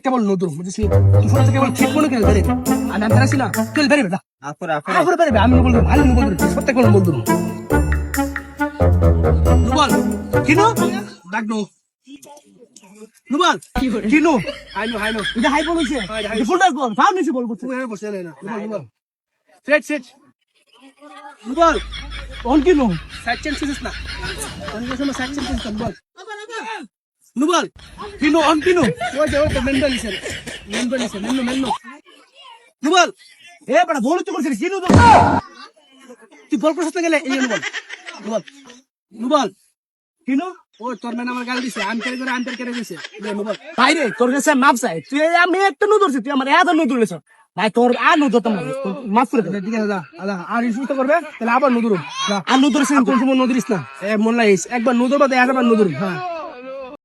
কেবল নতুন কেবল ঠিক মনে কেন বেড়ে আমি আসি না কেল বেড়ে বেটা আমি বলবো ভালো বলবো প্রত্যেক বলবো বল কিনো ডাকনো নুবাল কিনো আইনো এটা হাই বলছে ফুলটা বল ভাব নিছে বল বলছে বসে না নুবাল সেট নুবাল অন কিনো সাইড চেঞ্জ করছিস না অন কিনো সাইড চেঞ্জ করছিস বল নুবাল কিনো অন কিনো ওই যে মেন্ডল নিছে মেন্ডল নুবাল এ বড় বল তো করছিস কিনো তো তুই বল করছিস না গেলে এই নুবাল কিনো ও তোর মানে আমার গাল দিছে আনতার করে দিছে ভাই রে তোর কাছে মাপ চাই তুই আমি একটা নো ধরছি তুই আমার এত নো ধরেছ ভাই তোর আর নো ধরতাম মাফ করে দে ঠিক আছে দাদা আর ইস্যু করবে তাহলে আবার নো ধরো আর নো ধরছিস কোন সময় নো ধরিস না এ মন লাইস একবার নো ধরবা একবার নো ধরি হ্যাঁ